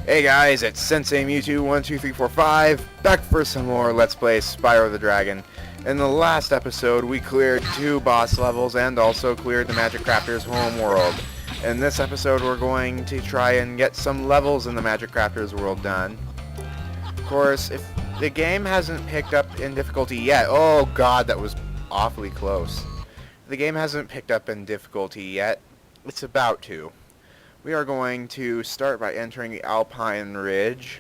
Hey guys, it's Sensei Mewtwo12345, back for some more Let's Play Spyro the Dragon. In the last episode, we cleared 2 boss levels and also cleared the Magic Crafter's home world. In this episode, we're going to try and get some levels in the Magic Crafter's world done. Of course, if the game hasn't picked up in difficulty yet, oh god, that was awfully close. If the game hasn't picked up in difficulty yet, it's about to. We are going to start by entering the Alpine Ridge.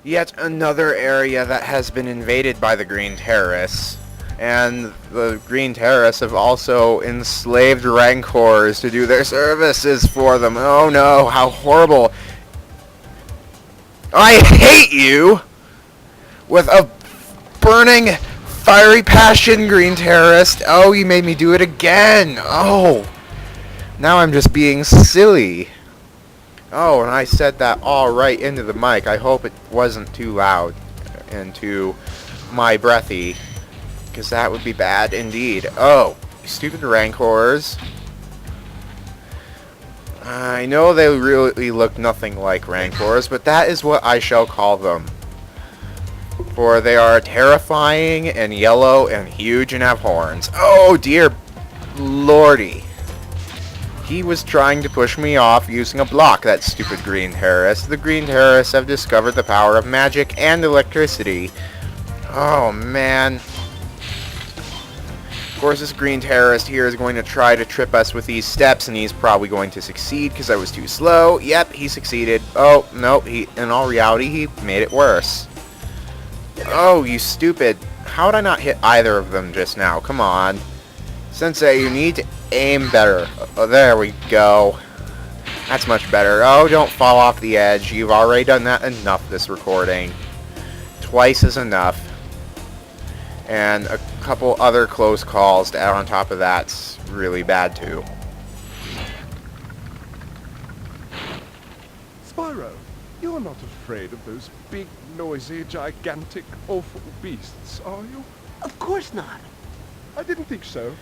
Yet another area that has been invaded by the Green Terrorists. And the Green Terrorists have also enslaved Rancors to do their services for them. Oh no, how horrible. I hate you! With a burning, fiery passion, Green Terrorist. Oh, you made me do it again. Oh. Now I'm just being silly. Oh, and I said that all right into the mic. I hope it wasn't too loud and too my breathy, because that would be bad indeed. Oh, stupid Rancors. I know they really look nothing like Rancors, but that is what I shall call them. For they are terrifying and yellow and huge and have horns. Oh dear lordy. He was trying to push me off using a block, that stupid Green Terrorist. The Green Terrorists have discovered the power of magic and electricity. Oh, man. Of course, this Green Terrorist here is going to try to trip us with these steps, and he's probably going to succeed because I was too slow. Yep, he succeeded. Oh, no, in all reality, he made it worse. Oh, you stupid. How did I not hit either of them just now? Come on. Sensei, you need to aim better. Oh, there we go. That's much better. Oh, don't fall off the edge. You've already done that enough this recording. Twice is enough. And a couple other close calls to add on top of that's really bad too. Spyro, you're not afraid of those big, noisy, gigantic, awful beasts, are you? Of course not. I didn't think so.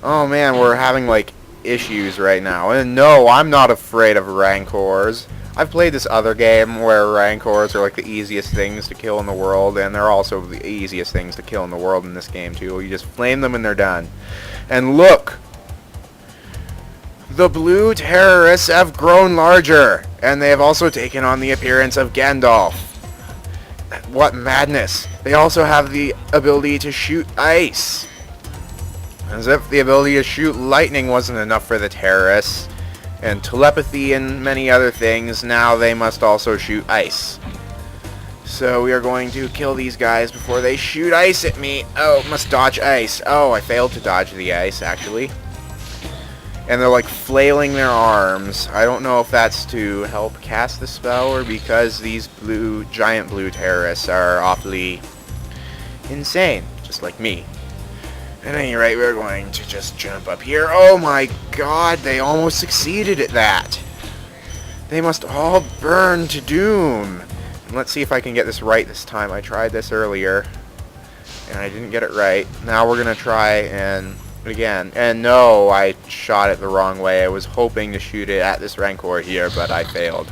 Oh man, we're having like issues right now. And no, I'm not afraid of Rancors. I've played this other game where Rancors are like the easiest things to kill in the world, and they're also the easiest things to kill in the world in this game too. You just flame them and they're done. And look! The blue terrorists have grown larger, and they have also taken on the appearance of Gandalf. What madness! They also have the ability to shoot ice. As if the ability to shoot lightning wasn't enough for the terrorists, and telepathy and many other things, now they must also shoot ice. So we are going to kill these guys before they shoot ice at me. Oh, must dodge ice. Oh, I failed to dodge the ice, actually. And they're like flailing their arms. I don't know if that's to help cast the spell or because these giant blue terrorists are awfully insane, just like me. At any rate, we're going to just jump up here. Oh my god, they almost succeeded at that. They must all burn to doom. And let's see if I can get this right this time. I tried this earlier, and I didn't get it right. Now we're going to try and again. And no, I shot it the wrong way. I was hoping to shoot it at this Rancor here, but I failed.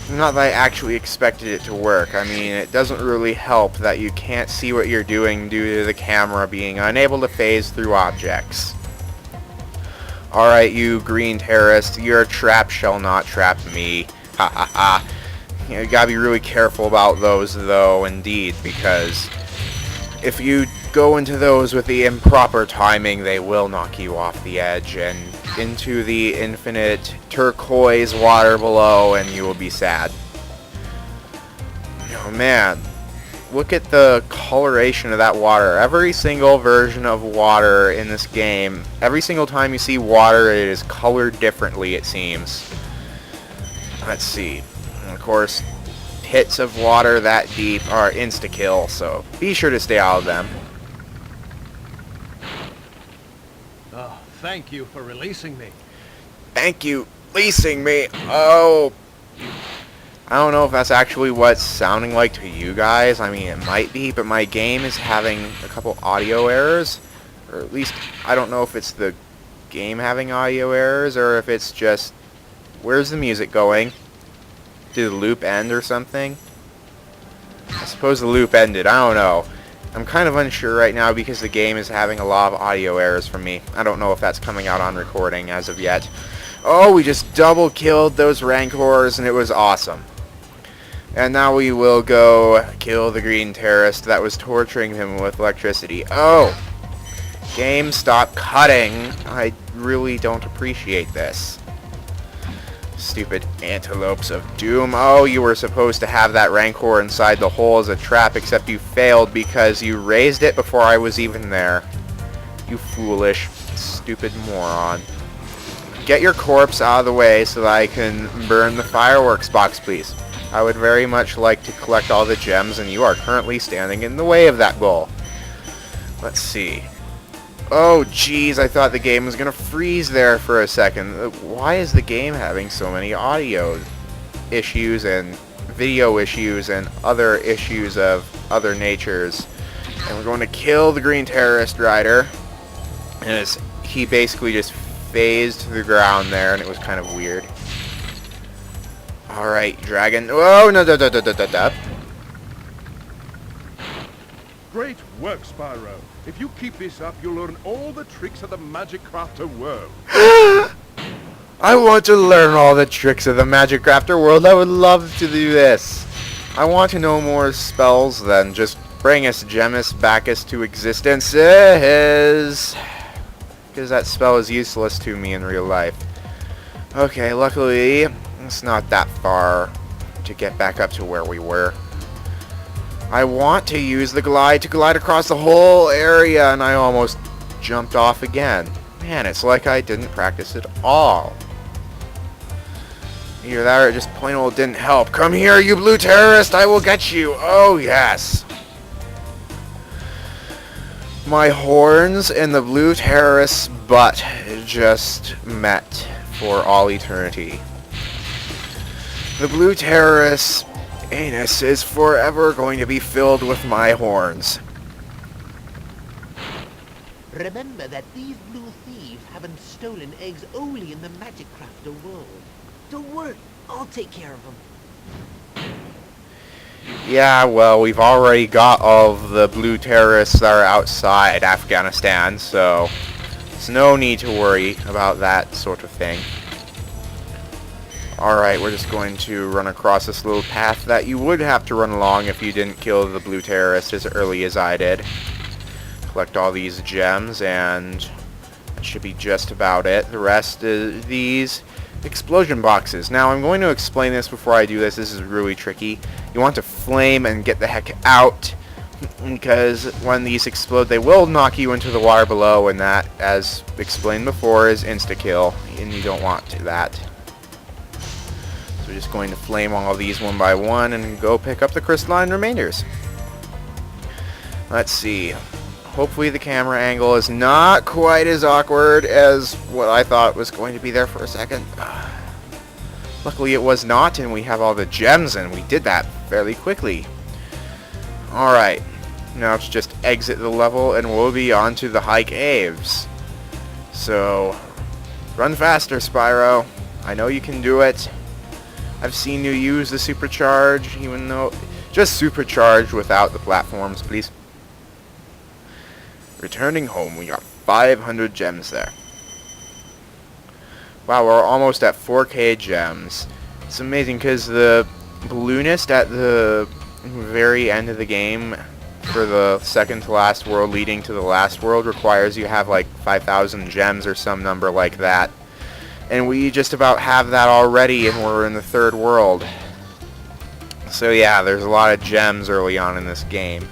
Not that I actually expected it to work. I mean, it doesn't really help that you can't see what you're doing due to the camera being unable to phase through objects. Alright, you Green Terrorist, your trap shall not trap me. Ha ha ha. You gotta be really careful about those, though, indeed, because if you go into those with the improper timing, they will knock you off the edge and into the infinite turquoise water below, and you will be sad. Oh man, look at the coloration of that water. Every single version of water in this game, every single time you see water, it is colored differently, it seems. Let's see. And of course, pits of water that deep are insta-kill, so be sure to stay out of them. Oh, thank you for releasing me. Thank you, releasing me. Oh, I don't know if that's actually what it's sounding like to you guys. I mean, it might be, but my game is having a couple audio errors. Or at least, I don't know if it's the game having audio errors, or if it's just... Where's the music going? Did the loop end or something? I suppose the loop ended. I don't know. I'm kind of unsure right now because the game is having a lot of audio errors from me. I don't know if that's coming out on recording as of yet. Oh, we just double killed those Rancors and it was awesome. And now we will go kill the green terrorist that was torturing him with electricity. Oh! Game, stop cutting. I really don't appreciate this. Stupid antelopes of doom. Oh, you were supposed to have that Rancor inside the hole as a trap, except you failed because you raised it before I was even there. You foolish, stupid moron. Get your corpse out of the way so that I can burn the fireworks box, please. I would very much like to collect all the gems, and you are currently standing in the way of that goal. Let's see. Oh, jeez, I thought the game was going to freeze there for a second. Why is the game having so many audio issues and video issues and other issues of other natures? And we're going to kill the green terrorist rider. And he basically just phased to the ground there, and it was kind of weird. Alright, dragon. Whoa, no. Great work, Spyro. If you keep this up, you'll learn all the tricks of the magic crafter world. I want to learn all the tricks of the magic crafter world. I would love to do this. I want to know more spells than just bring us Gemus Bacchus to existence. Because that spell is useless to me in real life. Okay, luckily, it's not that far to get back up to where we were. I want to use the glide to glide across the whole area, and I almost jumped off again. Man, it's like I didn't practice at all. Either that or it just plain old didn't help. Come here, you blue terrorist! I will get you! Oh, yes! My horns and the blue terrorist's butt just met for all eternity. The blue terrorist's anus is forever going to be filled with my horns. Remember that these blue thieves haven't stolen eggs only in the magic crafter world. Don't worry, I'll take care of them. Yeah, well, we've already got all of the blue terrorists that are outside Afghanistan, so there's no need to worry about that sort of thing. Alright, we're just going to run across this little path that you would have to run along if you didn't kill the blue terrorist as early as I did. Collect all these gems, and that should be just about it. The rest is these explosion boxes. Now, I'm going to explain this before I do this. This is really tricky. You want to flame and get the heck out, because when these explode, they will knock you into the water below, and that, as explained before, is insta-kill, and you don't want that. So we're just going to flame all of these one by one and go pick up the crystalline remainders. Let's see. Hopefully the camera angle is not quite as awkward as what I thought was going to be there for a second. Luckily it was not, and we have all the gems, and we did that fairly quickly. Alright. Now let's just exit the level, and we'll be on to the high caves. So, run faster, Spyro. I know you can do it. I've seen you use the supercharge, even though... Just supercharge without the platforms, please. Returning home, we got 500 gems there. Wow, we're almost at 4K gems. It's amazing because the balloonist at the very end of the game for the second to last world leading to the last world requires you have like 5,000 gems or some number like that. And we just about have that already, and we're in the third world. So yeah, there's a lot of gems early on in this game.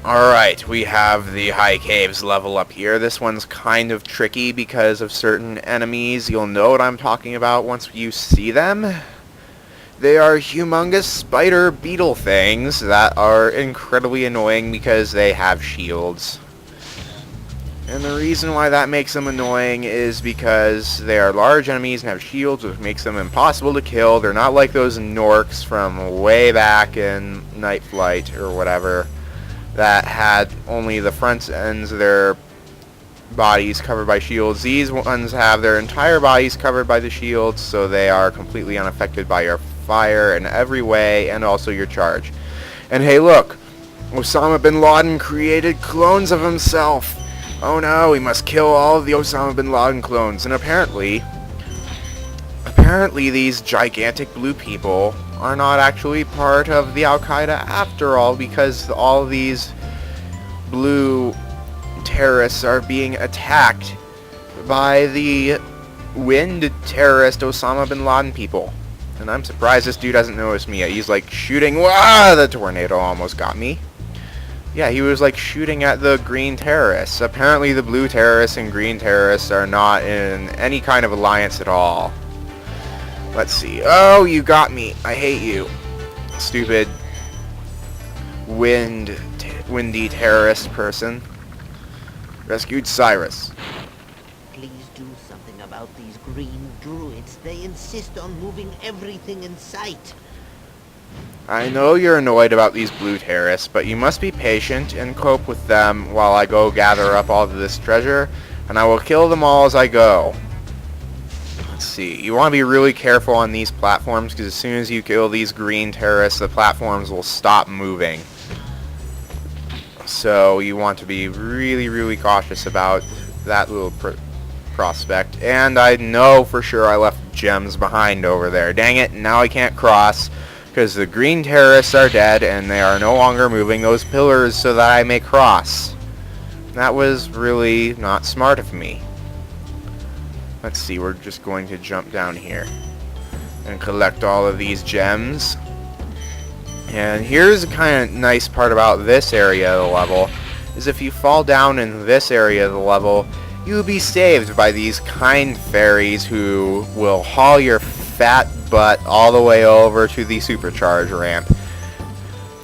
Alright, we have the high caves level up here. This one's kind of tricky because of certain enemies. You'll know what I'm talking about once you see them. They are humongous spider beetle things that are incredibly annoying because they have shields. And the reason why that makes them annoying is because they are large enemies and have shields, which makes them impossible to kill. They're not like those Norks from way back in Night Flight or whatever that had only the front ends of their bodies covered by shields. These ones have their entire bodies covered by the shields, so they are completely unaffected by your fire in every way, and also your charge. And hey, look! Osama bin Laden created clones of himself! Oh no, we must kill all of the Osama bin Laden clones. And apparently these gigantic blue people are not actually part of the Al-Qaeda after all, because all of these blue terrorists are being attacked by the wind terrorist Osama bin Laden people. And I'm surprised this dude hasn't noticed me yet. He's like shooting. Wah! The tornado almost got me. Yeah, he was like shooting at the green terrorists. Apparently the blue terrorists and green terrorists are not in any kind of alliance at all. Let's see. Oh, you got me. I hate you. Stupid windy terrorist person. Rescued Cyrus. Please do something about these green druids. They insist on moving everything in sight. I know you're annoyed about these blue terrorists, but you must be patient and cope with them while I go gather up all of this treasure, and I will kill them all as I go. Let's see. You want to be really careful on these platforms, because as soon as you kill these green terrorists, the platforms will stop moving. So you want to be really, really cautious about that little prospect. And I know for sure I left gems behind over there. Dang it, now I can't cross, because the green terrorists are dead and they are no longer moving those pillars so that I may cross. That was really not smart of me. Let's see, we're just going to jump down here and collect all of these gems. And here's the kind of nice part about this area of the level, is if you fall down in this area of the level, you'll be saved by these kind fairies who will haul your fat butt all the way over to the supercharge ramp.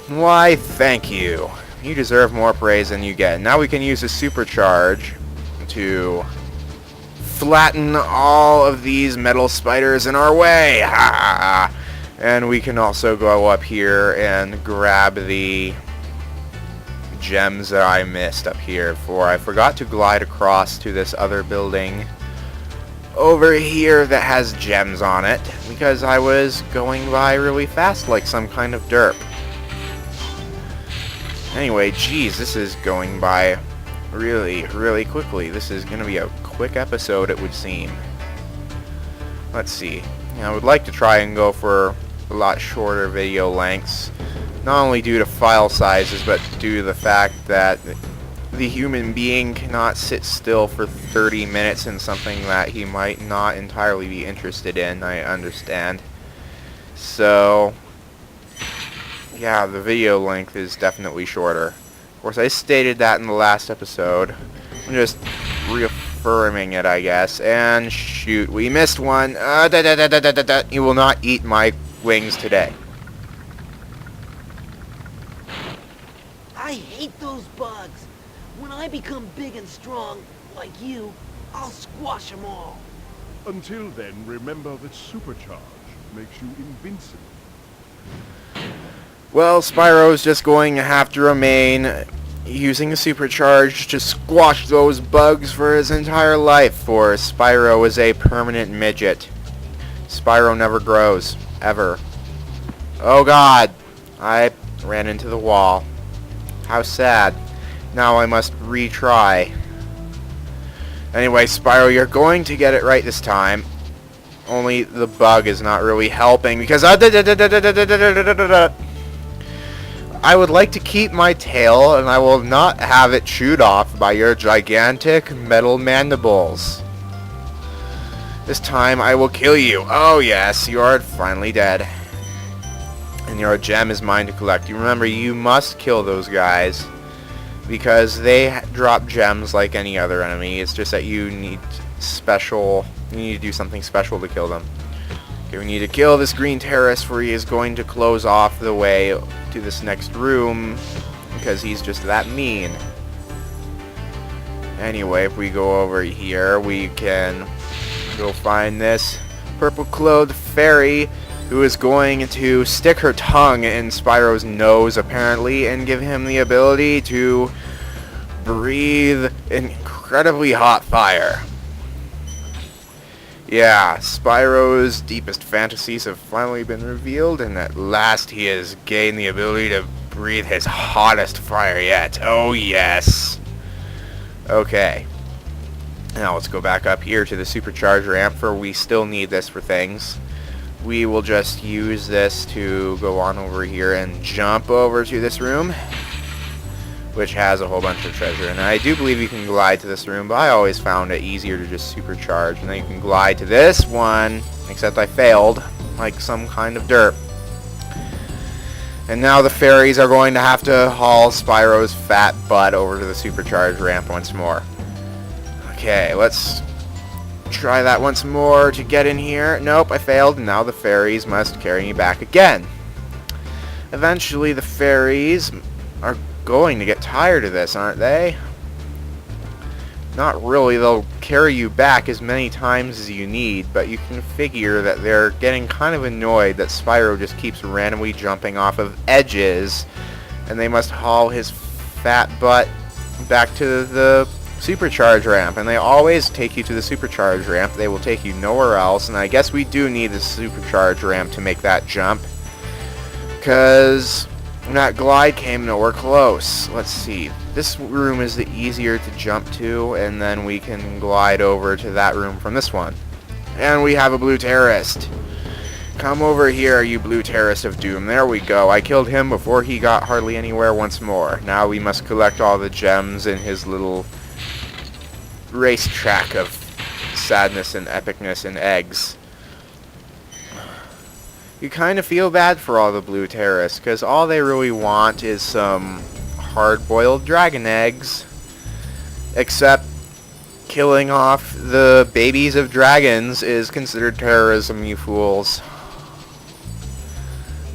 Why, thank you. You deserve more praise than you get. Now we can use the supercharge to flatten all of these metal spiders in our way. Ha! And we can also go up here and grab the gems that I missed up here, for I forgot to glide across to this other building over here that has gems on it, because I was going by really fast like some kind of derp. Anyway, geez, this is going by really, really quickly. This is going to be a quick episode, it would seem. Let's see. I would like to try and go for a lot shorter video lengths, not only due to file sizes, but due to the fact that the human being cannot sit still for 30 minutes in something that he might not entirely be interested in, I understand. So, yeah, the video length is definitely shorter. Of course, I stated that in the last episode. I'm just reaffirming it, I guess. And shoot, we missed one. You will not eat my wings today. I hate those bugs. When I become big and strong, like you, I'll squash them all. Until then, remember that supercharge makes you invincible. Well, Spyro's just going to have to remain using a supercharge to squash those bugs for his entire life, for Spyro is a permanent midget. Spyro never grows. Ever. Oh god! I ran into the wall. How sad. Now I must retry. Anyway, Spyro, you're going to get it right this time. Only the bug is not really helping, because I would like to keep my tail, and I will not have it chewed off by your gigantic metal mandibles. This time I will kill you. Oh yes, you are finally dead. And your gem is mine to collect. You remember, you must kill those guys, because they drop gems like any other enemy. It's just that you need to do something special to kill them. Okay, we need to kill this green terrorist, for he is going to close off the way to this next room, because he's just that mean. Anyway, if we go over here, we can go find this purple-clothed fairy who is going to stick her tongue in Spyro's nose, apparently, and give him the ability to breathe incredibly hot fire. Yeah, Spyro's deepest fantasies have finally been revealed, and at last he has gained the ability to breathe his hottest fire yet. Oh yes. Okay. Now let's go back up here to the supercharge ramp, for we still need this for things. We will just use this to go on over here and jump over to this room, which has a whole bunch of treasure. And I do believe you can glide to this room, but I always found it easier to just supercharge. And then you can glide to this one, except I failed, like some kind of derp. And now the fairies are going to have to haul Spyro's fat butt over to the supercharge ramp once more. Okay, let's try that once more to get in here. Nope, I failed. Now the fairies must carry me back again. Eventually the fairies are going to get tired of this, aren't they? Not really. They'll carry you back as many times as you need, but you can figure that they're getting kind of annoyed that Spyro just keeps randomly jumping off of edges, and they must haul his fat butt back to the supercharge ramp. And they always take you to the supercharge ramp. They will take you nowhere else, and I guess we do need the supercharge ramp to make that jump, because that glide came nowhere close. Let's see. This room is the easier to jump to, and then we can glide over to that room from this one. And we have a blue terrorist. Come over here, you blue terrorist of doom. There we go. I killed him before he got hardly anywhere once more. Now we must collect all the gems in his little racetrack of sadness and epicness and eggs. You kind of feel bad for all the blue terrorists, because all they really want is some hard-boiled dragon eggs. Except killing off the babies of dragons is considered terrorism, you fools.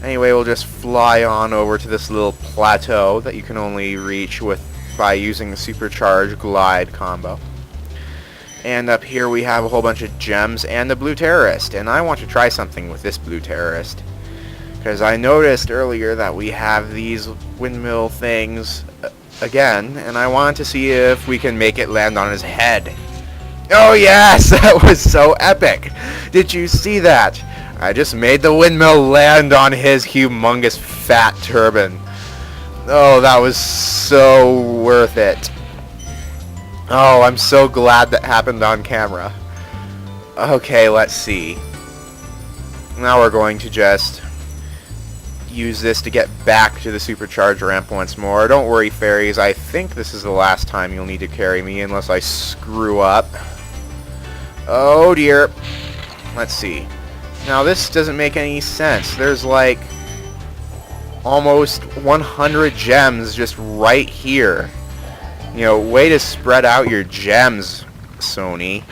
Anyway, we'll just fly on over to this little plateau that you can only reach by using the supercharged glide combo. And up here we have a whole bunch of gems and a blue terrorist. And I want to try something with this blue terrorist, because I noticed earlier that we have these windmill things again, and I wanted to see if we can make it land on his head. Oh yes! That was so epic! Did you see that? I just made the windmill land on his humongous fat turban. Oh, that was so worth it. Oh, I'm so glad that happened on camera. Okay, let's see. Now we're going to just use this to get back to the supercharge ramp once more. Don't worry, fairies. I think this is the last time you'll need to carry me unless I screw up. Oh dear. Let's see. Now this doesn't make any sense. There's like almost 100 gems just right here. You know, way to spread out your gems, Sony.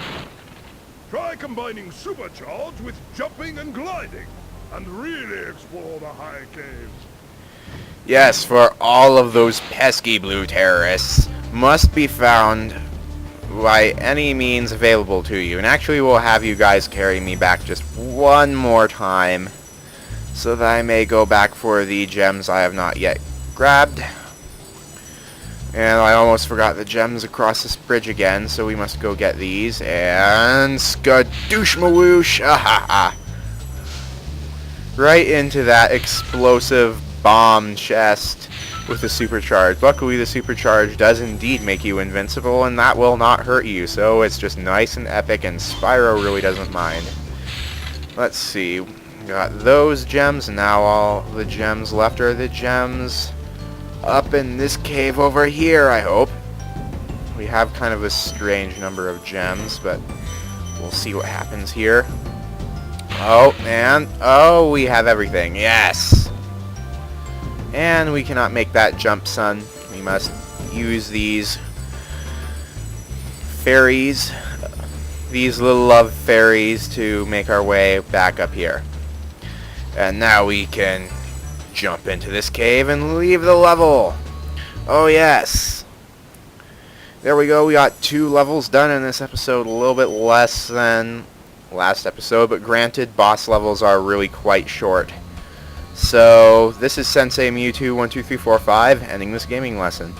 Try combining supercharge with jumping and gliding, and really explore the high caves. Yes, for all of those pesky blue terrorists must be found by any means available to you. And actually we'll have you guys carry me back just one more time, so that I may go back for the gems I have not yet grabbed. And I almost forgot the gems across this bridge again, so we must go get these. And skadoosh mawoosh! Ahaha! Right into that explosive bomb chest with the supercharge. Luckily the supercharge does indeed make you invincible, and that will not hurt you, so it's just nice and epic, and Spyro really doesn't mind. Let's see. Got those gems, and now all the gems left are the gems up in this cave over here, I hope. We have kind of a strange number of gems, but we'll see what happens here. Oh, and oh, we have everything. Yes! And we cannot make that jump, son. We must use these fairies, these little love fairies, to make our way back up here. And now we can jump into this cave and leave the level. Oh yes. There we go. We got 2 levels done in this episode. A little bit less than last episode, but granted, boss levels are really quite short. So this is Sensei Mewtwo 12345 ending this gaming lesson.